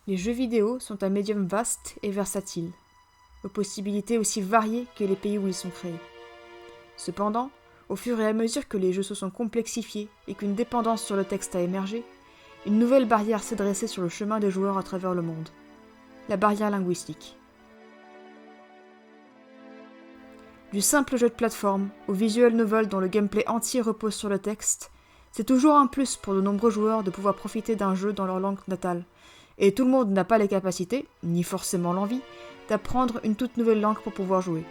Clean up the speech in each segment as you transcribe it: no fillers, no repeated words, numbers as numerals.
Les jeux vidéo sont un médium vaste et versatile, aux possibilités aussi variées que les pays où ils sont créés. Cependant, au fur et à mesure que les jeux se sont complexifiés et qu'une dépendance sur le texte a émergé, une nouvelle barrière s'est dressée sur le chemin des joueurs à travers le monde. La barrière linguistique. Du simple jeu de plateforme au visual novel dont le gameplay entier repose sur le texte, c'est toujours un plus pour de nombreux joueurs de pouvoir profiter d'un jeu dans leur langue natale. Et tout le monde n'a pas les capacités, ni forcément l'envie, d'apprendre une toute nouvelle langue pour pouvoir jouer.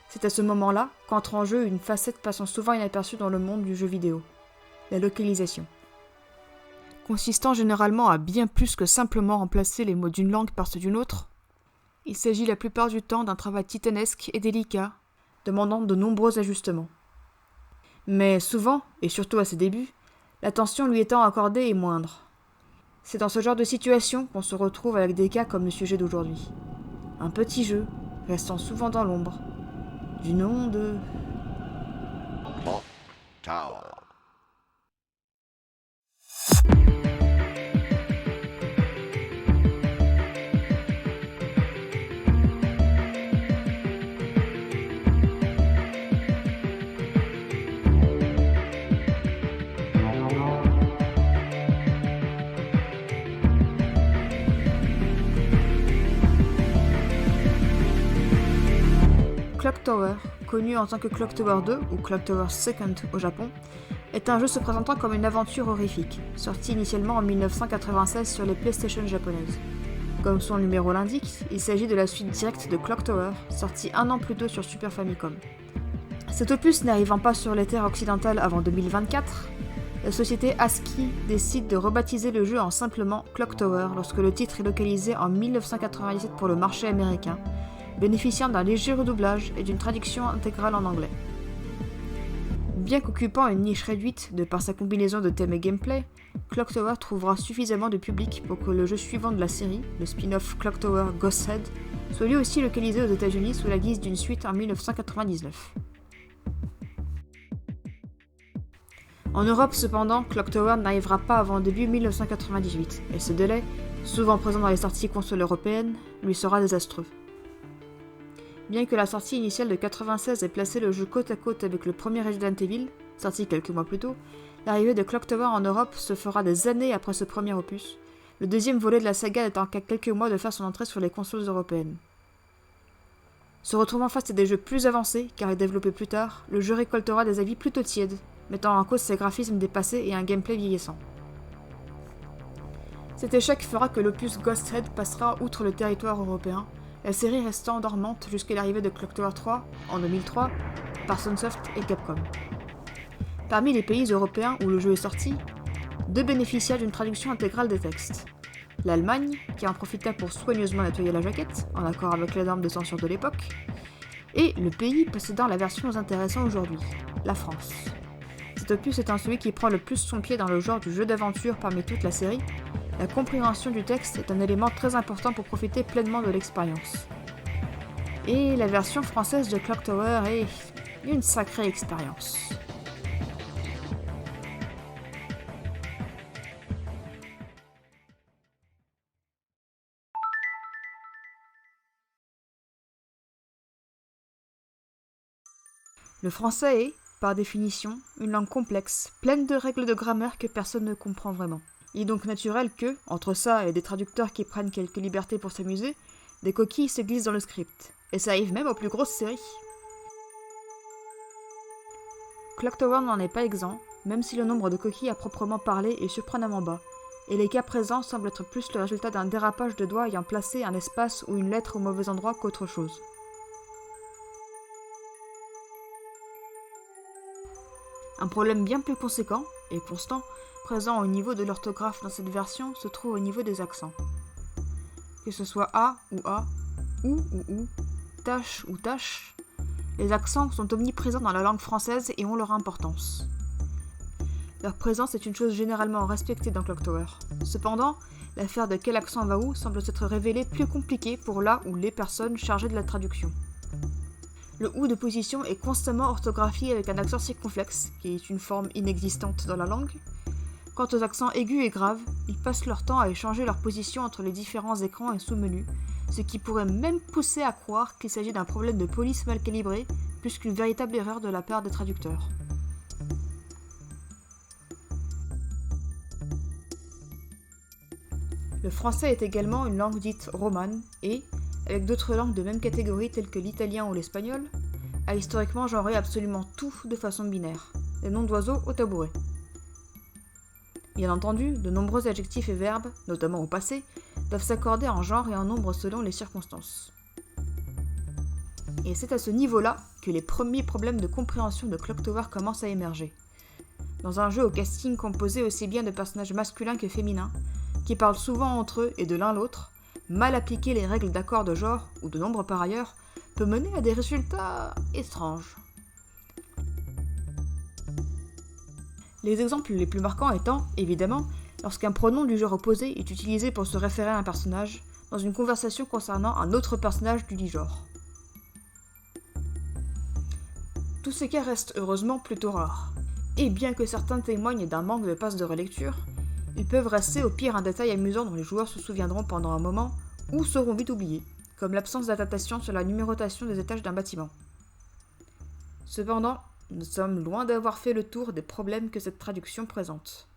C'est à ce moment-là qu'entre en jeu une facette passant souvent inaperçue dans le monde du jeu vidéo, la localisation. Consistant généralement à bien plus que simplement remplacer les mots d'une langue par ceux d'une autre, il s'agit la plupart du temps d'un travail titanesque et délicat, demandant de nombreux ajustements. Mais souvent, et surtout à ses débuts, l'attention lui étant accordée est moindre. C'est dans ce genre de situation qu'on se retrouve avec des cas comme le sujet d'aujourd'hui. Un petit jeu, restant souvent dans l'ombre, du nom de... Clock Tower. Clock Tower, connu en tant que Clock Tower 2 ou Clock Tower 2 au Japon, est un jeu se présentant comme une aventure horrifique, sorti initialement en 1996 sur les PlayStation japonaises. Comme son numéro l'indique, il s'agit de la suite directe de Clock Tower, sorti un an plus tôt sur Super Famicom. Cet opus n'arrivant pas sur les terres occidentales avant 2024, la société ASCII décide de rebaptiser le jeu en simplement Clock Tower lorsque le titre est localisé en 1997 pour le marché américain, bénéficiant d'un léger redoublage et d'une traduction intégrale en anglais. Bien qu'occupant une niche réduite de par sa combinaison de thèmes et gameplay, Clock Tower trouvera suffisamment de public pour que le jeu suivant de la série, le spin-off Clock Tower Ghost Head, soit lui aussi localisé aux États-Unis sous la guise d'une suite en 1999. En Europe cependant, Clock Tower n'arrivera pas avant début 1998, et ce délai, souvent présent dans les sorties consoles européennes, lui sera désastreux. Bien que la sortie initiale de 96 ait placé le jeu côte à côte avec le premier Resident Evil, sorti quelques mois plus tôt, l'arrivée de Clock Tower en Europe se fera des années après ce premier opus, le deuxième volet de la saga n'étant qu'à quelques mois de faire son entrée sur les consoles européennes. Se retrouvant face à des jeux plus avancés, car il est développé plus tard, le jeu récoltera des avis plutôt tièdes, mettant en cause ses graphismes dépassés et un gameplay vieillissant. Cet échec fera que l'opus Ghost Head passera outre le territoire européen, la série restant dormante jusqu'à l'arrivée de Clock Tower 3, en 2003, par Sunsoft et Capcom. Parmi les pays européens où le jeu est sorti, deux bénéficia d'une traduction intégrale des textes. L'Allemagne, qui en profita pour soigneusement nettoyer la jaquette, en accord avec les normes de censure de l'époque, et le pays possédant la version nous intéressant aujourd'hui, la France. Cet opus étant celui qui prend le plus son pied dans le genre du jeu d'aventure parmi toute la série, la compréhension du texte est un élément très important pour profiter pleinement de l'expérience. Et la version française de Clock Tower est une sacrée expérience. Le français est, par définition, une langue complexe, pleine de règles de grammaire que personne ne comprend vraiment. Il est donc naturel que, entre ça et des traducteurs qui prennent quelques libertés pour s'amuser, des coquilles se glissent dans le script. Et ça arrive même aux plus grosses séries. Clock Tower n'en est pas exempt, même si le nombre de coquilles à proprement parler est surprenamment bas, et les cas présents semblent être plus le résultat d'un dérapage de doigts ayant placé un espace ou une lettre au mauvais endroit qu'autre chose. Un problème bien plus conséquent, et constant, présent au niveau de l'orthographe dans cette version se trouve au niveau des accents. Que ce soit A ou A, ou, tâche ou tâche, les accents sont omniprésents dans la langue française et ont leur importance. Leur présence est une chose généralement respectée dans Clock Tower. Cependant, l'affaire de quel accent va où semble s'être révélée plus compliquée pour la ou les personnes chargées de la traduction. Le ou de position est constamment orthographié avec un accent circonflexe, qui est une forme inexistante dans la langue. Quant aux accents aigus et graves, ils passent leur temps à échanger leur position entre les différents écrans et sous-menus, ce qui pourrait même pousser à croire qu'il s'agit d'un problème de police mal calibré, plus qu'une véritable erreur de la part des traducteurs. Le français est également une langue dite romane et, avec d'autres langues de même catégorie telles que l'italien ou l'espagnol, a historiquement genré absolument tout de façon binaire, des noms d'oiseaux au tabouret. Bien entendu, de nombreux adjectifs et verbes, notamment au passé, doivent s'accorder en genre et en nombre selon les circonstances. Et c'est à ce niveau-là que les premiers problèmes de compréhension de Clock Tower commencent à émerger. Dans un jeu au casting composé aussi bien de personnages masculins que féminins, qui parlent souvent entre eux et de l'un l'autre, mal appliquer les règles d'accord de genre, ou de nombre par ailleurs, peut mener à des résultats étranges. Les exemples les plus marquants étant, évidemment, lorsqu'un pronom du genre opposé est utilisé pour se référer à un personnage, dans une conversation concernant un autre personnage du dit genre. Tous ces cas restent heureusement plutôt rares, et bien que certains témoignent d'un manque de passes de relecture, ils peuvent rester au pire un détail amusant dont les joueurs se souviendront pendant un moment, ou seront vite oubliés, comme l'absence d'adaptation sur la numérotation des étages d'un bâtiment. Cependant, nous sommes loin d'avoir fait le tour des problèmes que cette traduction présente.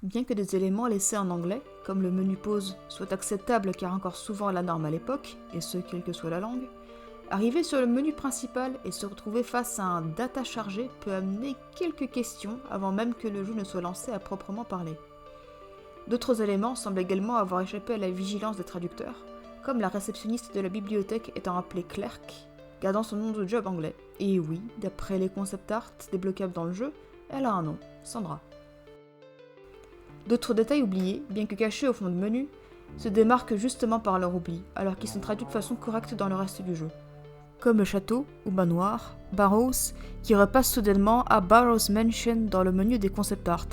Bien que des éléments laissés en anglais, comme le menu pause, soient acceptables car encore souvent la norme à l'époque, et ce quelle que soit la langue, arriver sur le menu principal et se retrouver face à un data chargé peut amener quelques questions avant même que le jeu ne soit lancé à proprement parler. D'autres éléments semblent également avoir échappé à la vigilance des traducteurs, comme la réceptionniste de la bibliothèque étant appelée Clerk, gardant son nom de job anglais. Et oui, d'après les concept art débloquables dans le jeu, elle a un nom, Sandra. D'autres détails oubliés, bien que cachés au fond du menu, se démarquent justement par leur oubli, alors qu'ils sont traduits de façon correcte dans le reste du jeu. Comme le château, ou manoir, Barrows, qui repasse soudainement à Barrows Mansion dans le menu des concept art.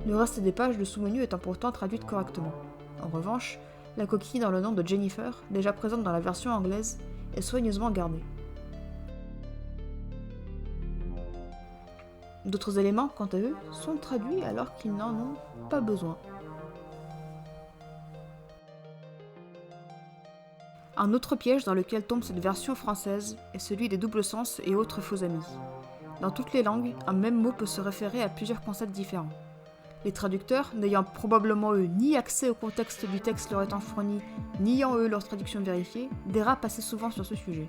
Le reste des pages de sous-menu étant pourtant traduites correctement. En revanche, la coquille dans le nom de Jennifer, déjà présente dans la version anglaise, est soigneusement gardée. D'autres éléments, quant à eux, sont traduits alors qu'ils n'en ont pas besoin. Un autre piège dans lequel tombe cette version française est celui des doubles sens et autres faux amis. Dans toutes les langues, un même mot peut se référer à plusieurs concepts différents. Les traducteurs, n'ayant probablement eux ni accès au contexte du texte leur étant fourni, ni ayant eux leur traduction vérifiée, dérapent assez souvent sur ce sujet.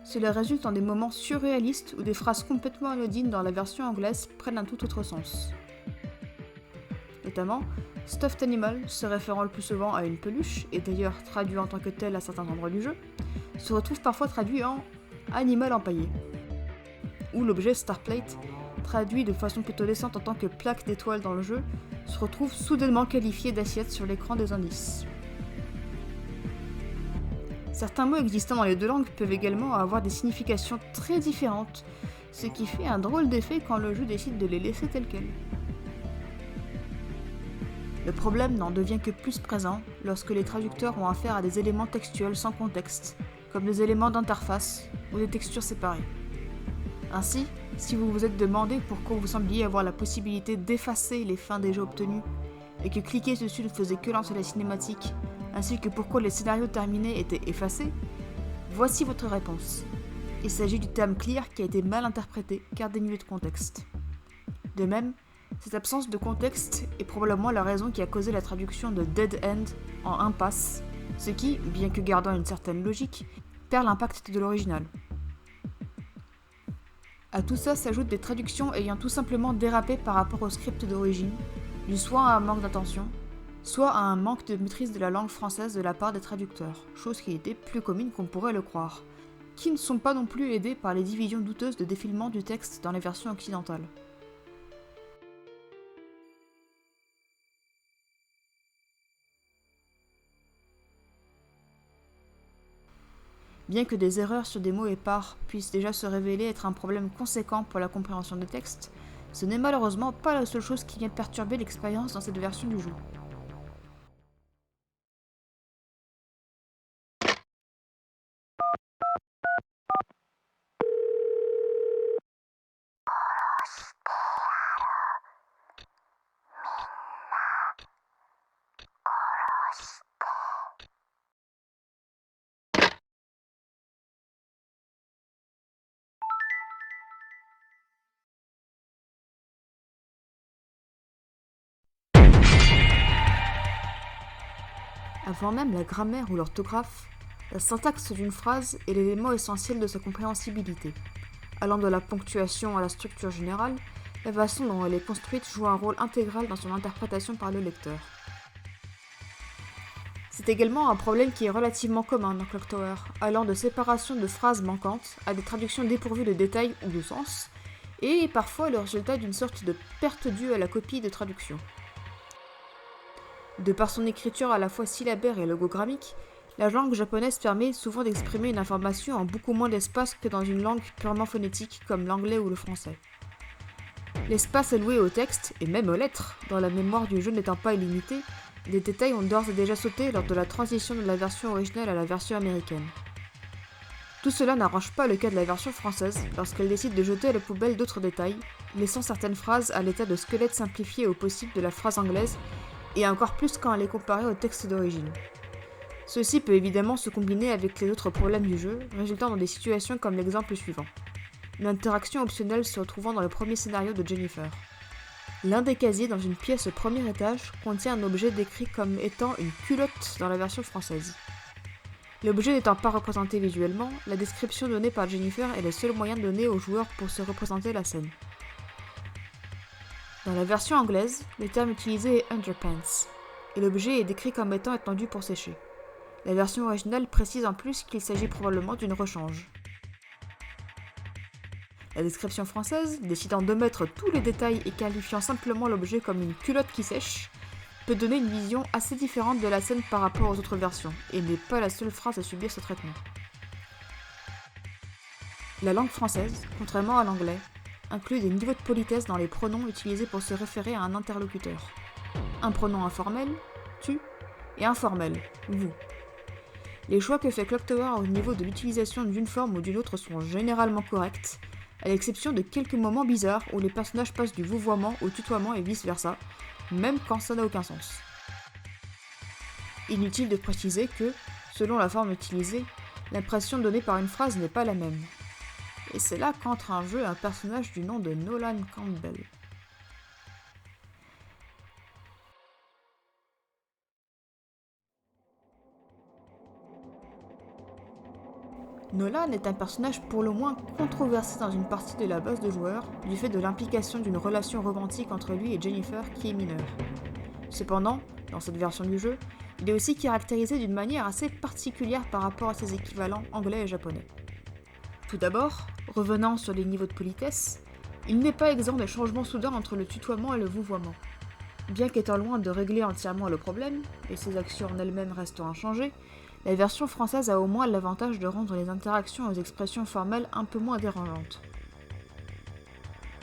Cela résulte en des moments surréalistes où des phrases complètement anodines dans la version anglaise prennent un tout autre sens. Notamment, Stuffed Animal, se référant le plus souvent à une peluche, et d'ailleurs traduit en tant que tel à certains endroits du jeu, se retrouve parfois traduit en animal empaillé. Ou l'objet Starplate, traduit de façon plutôt décente en tant que plaque d'étoiles dans le jeu, se retrouve soudainement qualifié d'assiette sur l'écran des indices. Certains mots existant dans les deux langues peuvent également avoir des significations très différentes, ce qui fait un drôle d'effet quand le jeu décide de les laisser tels quels. Le problème n'en devient que plus présent lorsque les traducteurs ont affaire à des éléments textuels sans contexte, comme des éléments d'interface ou des textures séparées. Ainsi, si vous vous êtes demandé pourquoi vous sembliez avoir la possibilité d'effacer les fins déjà obtenues, et que cliquer dessus ne faisait que lancer la cinématique, ainsi que pourquoi les scénarios terminés étaient effacés, voici votre réponse. Il s'agit du terme clear qui a été mal interprété car dénué de contexte. De même, cette absence de contexte est probablement la raison qui a causé la traduction de dead end en impasse, ce qui, bien que gardant une certaine logique, perd l'impact de l'original. À tout ça s'ajoutent des traductions ayant tout simplement dérapé par rapport au script d'origine, dû soit à un manque d'attention, soit à un manque de maîtrise de la langue française de la part des traducteurs, chose qui était plus commune qu'on pourrait le croire, qui ne sont pas non plus aidés par les divisions douteuses de défilement du texte dans les versions occidentales. Bien que des erreurs sur des mots épars puissent déjà se révéler être un problème conséquent pour la compréhension des textes, ce n'est malheureusement pas la seule chose qui vient perturber l'expérience dans cette version du jeu. Avant même la grammaire ou l'orthographe, la syntaxe d'une phrase est l'élément essentiel de sa compréhensibilité. Allant de la ponctuation à la structure générale, la façon dont elle est construite joue un rôle intégral dans son interprétation par le lecteur. C'est également un problème qui est relativement commun dans Clock Tower, allant de séparation de phrases manquantes à des traductions dépourvues de détails ou de sens, et parfois le résultat d'une sorte de perte due à la copie de traduction. De par son écriture à la fois syllabaire et logogrammique, la langue japonaise permet souvent d'exprimer une information en beaucoup moins d'espace que dans une langue purement phonétique comme l'anglais ou le français. L'espace alloué au texte, et même aux lettres, dans la mémoire du jeu n'étant pas illimité, des détails ont d'ores et déjà sauté lors de la transition de la version originale à la version américaine. Tout cela n'arrange pas le cas de la version française lorsqu'elle décide de jeter à la poubelle d'autres détails, laissant certaines phrases à l'état de squelette simplifié au possible de la phrase anglaise, et encore plus quand elle est comparée au texte d'origine. Ceci peut évidemment se combiner avec les autres problèmes du jeu, résultant dans des situations comme l'exemple suivant. Une interaction optionnelle se retrouvant dans le premier scénario de Jennifer. L'un des casiers dans une pièce au premier étage contient un objet décrit comme étant une culotte dans la version française. L'objet n'étant pas représenté visuellement, la description donnée par Jennifer est le seul moyen donné au joueur pour se représenter la scène. Dans la version anglaise, le terme utilisé est underpants, et l'objet est décrit comme étant étendu pour sécher. La version originale précise en plus qu'il s'agit probablement d'une rechange. La description française, décidant d'omettre tous les détails et qualifiant simplement l'objet comme une culotte qui sèche, peut donner une vision assez différente de la scène par rapport aux autres versions, et n'est pas la seule phrase à subir ce traitement. La langue française, contrairement à l'anglais, inclut des niveaux de politesse dans les pronoms utilisés pour se référer à un interlocuteur. Un pronom informel, tu, et informel, vous. Les choix que fait Clock Tower au niveau de l'utilisation d'une forme ou d'une autre sont généralement corrects, à l'exception de quelques moments bizarres où les personnages passent du vouvoiement au tutoiement et vice-versa, même quand ça n'a aucun sens. Inutile de préciser que, selon la forme utilisée, l'impression donnée par une phrase n'est pas la même. Et c'est là qu'entre en jeu un personnage du nom de Nolan Campbell. Nolan est un personnage pour le moins controversé dans une partie de la base de joueurs, du fait de l'implication d'une relation romantique entre lui et Jennifer qui est mineure. Cependant, dans cette version du jeu, il est aussi caractérisé d'une manière assez particulière par rapport à ses équivalents anglais et japonais. Tout d'abord, revenant sur les niveaux de politesse, il n'est pas exempt de changements soudains entre le tutoiement et le vouvoiement. Bien qu'étant loin de régler entièrement le problème, et ses actions en elles-mêmes restant inchangées, la version française a au moins l'avantage de rendre les interactions aux expressions formelles un peu moins dérangeantes.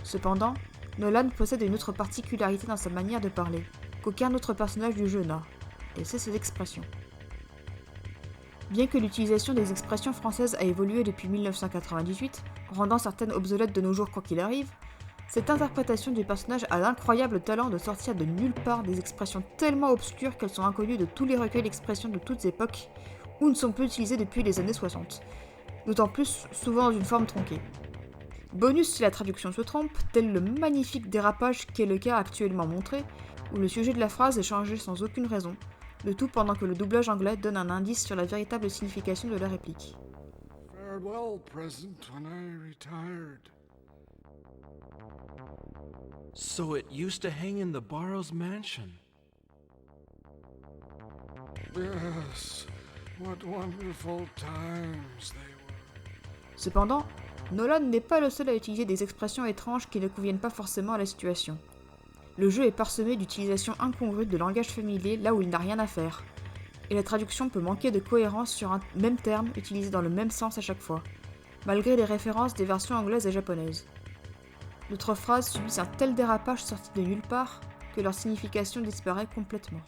Cependant, Nolan possède une autre particularité dans sa manière de parler, qu'aucun autre personnage du jeu n'a, et c'est ses expressions. Bien que l'utilisation des expressions françaises a évolué depuis 1998, rendant certaines obsolètes de nos jours quoi qu'il arrive, cette interprétation du personnage a l'incroyable talent de sortir de nulle part des expressions tellement obscures qu'elles sont inconnues de tous les recueils d'expressions de toutes époques ou ne sont plus utilisées depuis les années 60, d'autant plus souvent dans une forme tronquée. Bonus si la traduction se trompe, tel le magnifique dérapage qui est le cas actuellement montré, où le sujet de la phrase est changé sans aucune raison, le tout pendant que le doublage anglais donne un indice sur la véritable signification de la réplique. Farewell present when I retired. So it used to hang in the Barrows mansion. Yes, what wonderful times they were. Cependant, Nolan n'est pas le seul à utiliser des expressions étranges qui ne conviennent pas forcément à la situation. Le jeu est parsemé d'utilisations incongrues de langage familier là où il n'a rien à faire. et la traduction peut manquer de cohérence sur un même terme utilisé dans le même sens à chaque fois, malgré les références des versions anglaises et japonaises. D'autres phrases subissent un tel dérapage sorti de nulle part que leur signification disparaît complètement.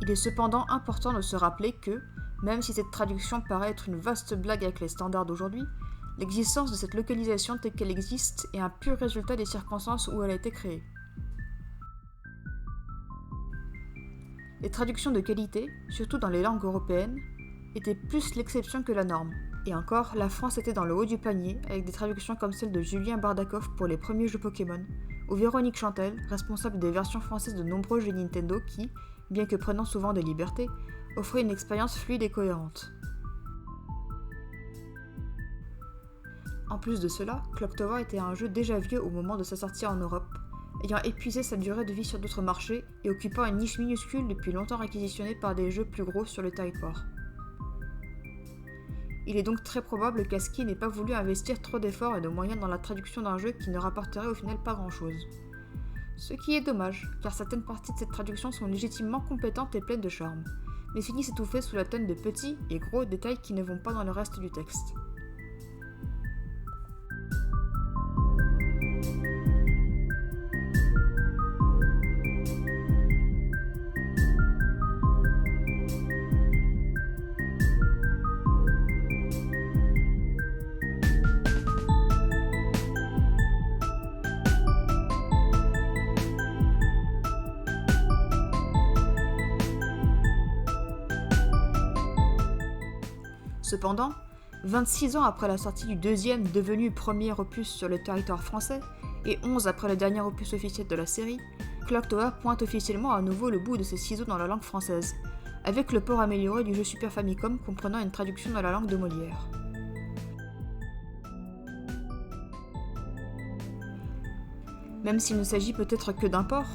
Il est cependant important de se rappeler que, même si cette traduction paraît être une vaste blague avec les standards d'aujourd'hui, l'existence de cette localisation telle qu'elle existe est un pur résultat des circonstances où elle a été créée. Les traductions de qualité, surtout dans les langues européennes, étaient plus l'exception que la norme. Et encore, la France était dans le haut du panier, avec des traductions comme celle de Julien Bardakov pour les premiers jeux Pokémon, ou Véronique Chantel, responsable des versions françaises de nombreux jeux Nintendo qui, bien que prenant souvent des libertés, offrait une expérience fluide et cohérente. En plus de cela, Clock Tower était un jeu déjà vieux au moment de sa sortie en Europe, ayant épuisé sa durée de vie sur d'autres marchés et occupant une niche minuscule depuis longtemps réquisitionnée par des jeux plus gros sur le territoire. Il est donc très probable qu'Aski n'ait pas voulu investir trop d'efforts et de moyens dans la traduction d'un jeu qui ne rapporterait au final pas grand-chose. Ce qui est dommage, car certaines parties de cette traduction sont légitimement compétentes et pleines de charme, mais finissent étouffées sous la tonne de petits et gros détails qui ne vont pas dans le reste du texte. Cependant, 26 ans après la sortie du deuxième devenu premier opus sur le territoire français, et 11 après le dernier opus officiel de la série, Clock Tower pointe officiellement à nouveau le bout de ses ciseaux dans la langue française, avec le port amélioré du jeu Super Famicom comprenant une traduction dans la langue de Molière. Même s'il ne s'agit peut-être que d'un port,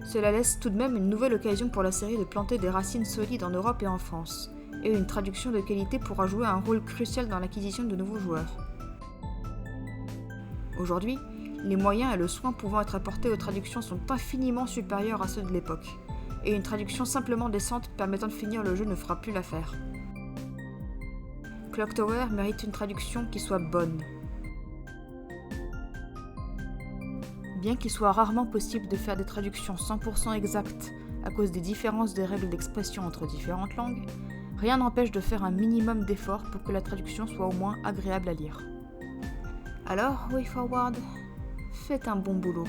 cela laisse tout de même une nouvelle occasion pour la série de planter des racines solides en Europe et en France, et une traduction de qualité pourra jouer un rôle crucial dans l'acquisition de nouveaux joueurs. Aujourd'hui, les moyens et le soin pouvant être apportés aux traductions sont infiniment supérieurs à ceux de l'époque, et une traduction simplement décente permettant de finir le jeu ne fera plus l'affaire. Clock Tower mérite une traduction qui soit bonne. Bien qu'il soit rarement possible de faire des traductions 100% exactes à cause des différences des règles d'expression entre différentes langues, rien n'empêche de faire un minimum d'efforts pour que la traduction soit au moins agréable à lire. Alors, WayForward, faites un bon boulot.